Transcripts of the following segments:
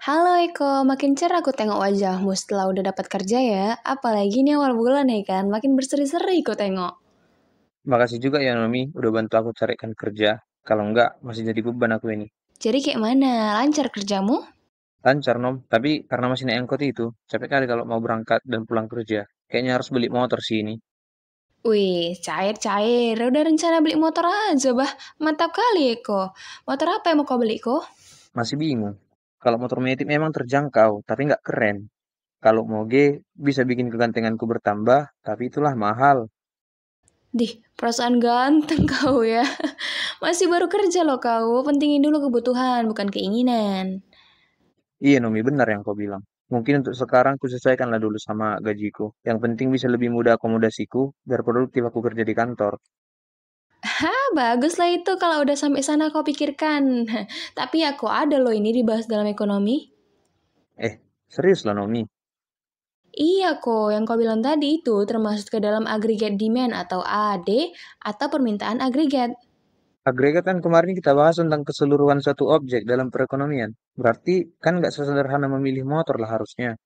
Halo Eko, makin cerah aku tengok wajahmu setelah udah dapat kerja ya. Apalagi nih awal bulan ya kan, makin berseri-seri aku tengok. Makasih juga ya Nomi, udah bantu aku carikan kerja. Kalau enggak, masih jadi beban aku ini. Jadi kayak mana? Lancar kerjamu? Lancar Nom, tapi karena masih naik angkot itu, capek kali kalau mau berangkat dan pulang kerja. Kayaknya harus beli motor sih ini. Wih, cair-cair. Udah rencana beli motor aja, bah. Mantap kali Eko. Motor apa yang mau kau beli, Ko? Masih bingung. Kalau motor metik memang terjangkau, tapi nggak keren. Kalau moge, bisa bikin kegantenganku bertambah, tapi itulah mahal. Dih, perasaan ganteng kau ya. Masih baru kerja loh kau. Pentingin dulu kebutuhan, bukan keinginan. Iya Nomi, benar yang kau bilang. Mungkin untuk sekarang ku sesuaikanlah dulu sama gajiku. Yang penting bisa lebih mudah akomodasiku, biar produktif aku kerja di kantor. Hah, bagus lah itu kalau udah sampai sana kau pikirkan. Tapi aku ada loh ini dibahas dalam ekonomi. Eh, serius lah Nomi. Iya kok, yang kau bilang tadi itu termasuk ke dalam aggregate demand atau AD atau permintaan agregat. Agregat kan kemarin kita bahas tentang keseluruhan suatu objek dalam perekonomian. Berarti kan nggak sesederhana memilih motor lah harusnya.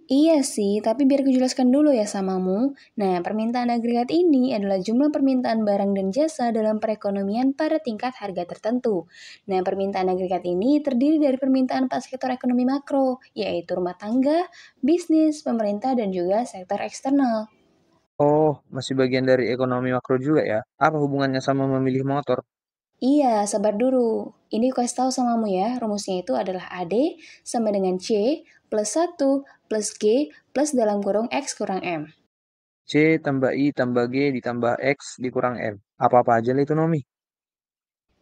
Iya sih, tapi biar aku jelaskan dulu ya samamu. Nah, permintaan agregat ini adalah jumlah permintaan barang dan jasa dalam perekonomian pada tingkat harga tertentu. Nah, permintaan agregat ini terdiri dari permintaan pada sektor ekonomi makro, yaitu rumah tangga, bisnis, pemerintah, dan juga sektor eksternal. Oh, masih bagian dari ekonomi makro juga ya. Apa hubungannya sama memilih motor? Iya, sabar dulu. Ini aku kasih tahu samamu ya, rumusnya itu adalah AD sama dengan C plus 1 plus G plus dalam kurung X kurang M. C tambah I tambah G ditambah X dikurang M. Apa-apa aja lah itu Nomi.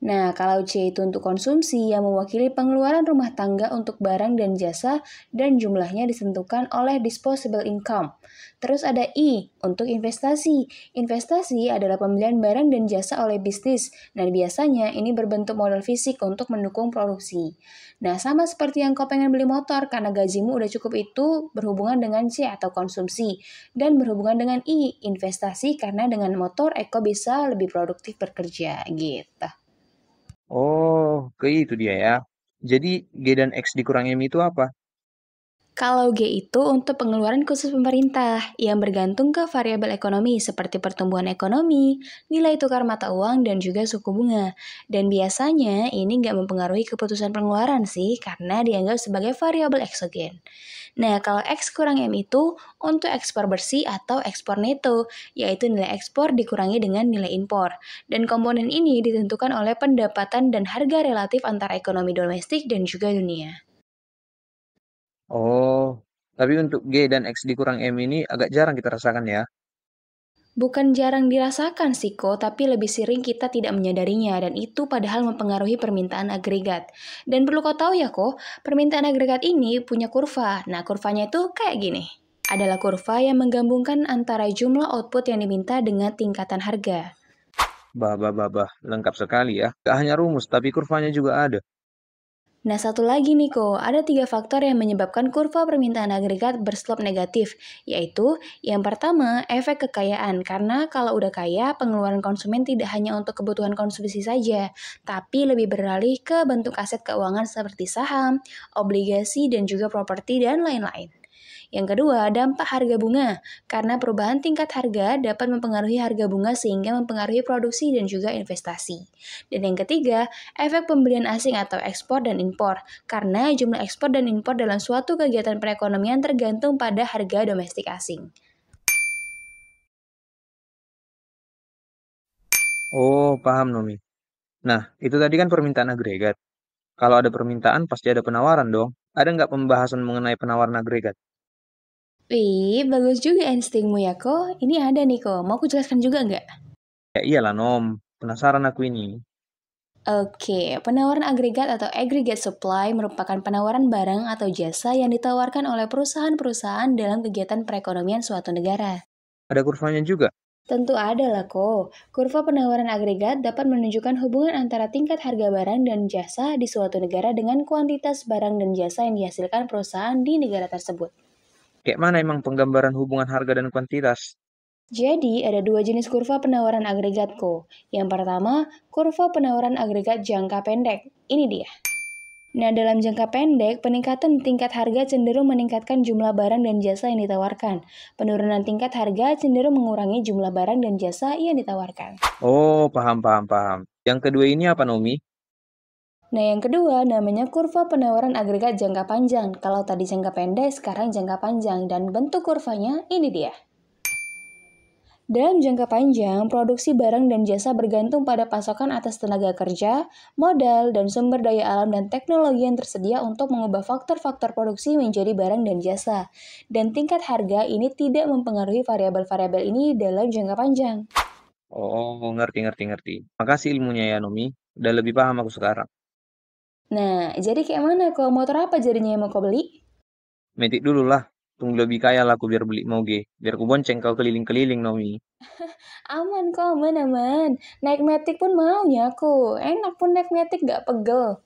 Nah, kalau C itu untuk konsumsi yang mewakili pengeluaran rumah tangga untuk barang dan jasa dan jumlahnya ditentukan oleh disposable income. Terus ada I untuk investasi. Investasi adalah pembelian barang dan jasa oleh bisnis dan biasanya ini berbentuk modal fisik untuk mendukung produksi. Nah, sama seperti yang kau pengen beli motor karena gajimu udah cukup itu berhubungan dengan C atau konsumsi dan berhubungan dengan I investasi karena dengan motor Eko bisa lebih produktif bekerja gitu. Oh, ke itu dia ya. Jadi G dan X dikurang M itu apa? Kalau G itu untuk pengeluaran khusus pemerintah yang bergantung ke variabel ekonomi seperti pertumbuhan ekonomi, nilai tukar mata uang, dan juga suku bunga. Dan biasanya ini nggak mempengaruhi keputusan pengeluaran sih karena dianggap sebagai variabel eksogen. Nah, kalau X kurang M itu untuk ekspor bersih atau ekspor neto, yaitu nilai ekspor dikurangi dengan nilai impor. Dan komponen ini ditentukan oleh pendapatan dan harga relatif antara ekonomi domestik dan juga dunia. Oh, tapi untuk G dan X dikurang M ini agak jarang kita rasakan ya. Bukan jarang dirasakan sih kok, tapi lebih sering kita tidak menyadarinya dan itu padahal mempengaruhi permintaan agregat. Dan perlu kau tahu ya kok, permintaan agregat ini punya kurva. Nah, kurvanya itu kayak gini. Adalah kurva yang menggabungkan antara jumlah output yang diminta dengan tingkatan harga. Bah, bah, bah, bah. Lengkap sekali ya. Gak hanya rumus, tapi kurvanya juga ada. Nah, satu lagi nih kok, ada tiga faktor yang menyebabkan kurva permintaan agregat berslop negatif, yaitu yang pertama, efek kekayaan, karena kalau udah kaya, pengeluaran konsumen tidak hanya untuk kebutuhan konsumsi saja, tapi lebih beralih ke bentuk aset keuangan seperti saham, obligasi, dan juga properti, dan lain-lain. Yang kedua, dampak harga bunga. Karena perubahan tingkat harga dapat mempengaruhi harga bunga sehingga mempengaruhi produksi dan juga investasi. Dan yang ketiga, efek pembelian asing atau ekspor dan impor. Karena jumlah ekspor dan impor dalam suatu kegiatan perekonomian tergantung pada harga domestik asing. Oh, paham Nomi. Nah, itu tadi kan permintaan agregat. Kalau ada permintaan, pasti ada penawaran dong. Ada nggak pembahasan mengenai penawaran agregat? Wih, bagus juga instingmu ya kok. Ini ada nih kok, mau aku jelaskan juga nggak? Ya iyalah Nom, penasaran aku ini. Oke, penawaran agregat atau aggregate supply merupakan penawaran barang atau jasa yang ditawarkan oleh perusahaan-perusahaan dalam kegiatan perekonomian suatu negara. Ada kurvanya juga. Tentu ada lah kok. Kurva penawaran agregat dapat menunjukkan hubungan antara tingkat harga barang dan jasa di suatu negara dengan kuantitas barang dan jasa yang dihasilkan perusahaan di negara tersebut. Kayak mana emang penggambaran hubungan harga dan kuantitas? Jadi, ada dua jenis kurva penawaran agregat kok. Yang pertama, kurva penawaran agregat jangka pendek. Ini dia. Nah, dalam jangka pendek, peningkatan tingkat harga cenderung meningkatkan jumlah barang dan jasa yang ditawarkan. Penurunan tingkat harga cenderung mengurangi jumlah barang dan jasa yang ditawarkan. Oh, paham, paham, paham. Yang kedua ini apa, Nomi? Nah, yang kedua namanya kurva penawaran agregat jangka panjang. Kalau tadi jangka pendek, sekarang jangka panjang. Dan bentuk kurvanya ini dia. Dalam jangka panjang, produksi barang dan jasa bergantung pada pasokan atas tenaga kerja, modal, dan sumber daya alam dan teknologi yang tersedia untuk mengubah faktor-faktor produksi menjadi barang dan jasa. Dan tingkat harga ini tidak mempengaruhi variabel-variabel ini dalam jangka panjang. Oh, ngerti, ngerti, ngerti. Makasih ilmunya ya, Nomi. Udah lebih paham aku sekarang. Nah, jadi kayak mana kok? Motor apa jadinya yang mau kau beli? Metik dulu lah. Tunggu lebih kaya lah aku biar beli moge. Biar ku bonceng kau keliling-keliling, Nomi. Aman kok, aman, aman. Naik metik pun maunya aku. Enak pun naik metik gak pegel.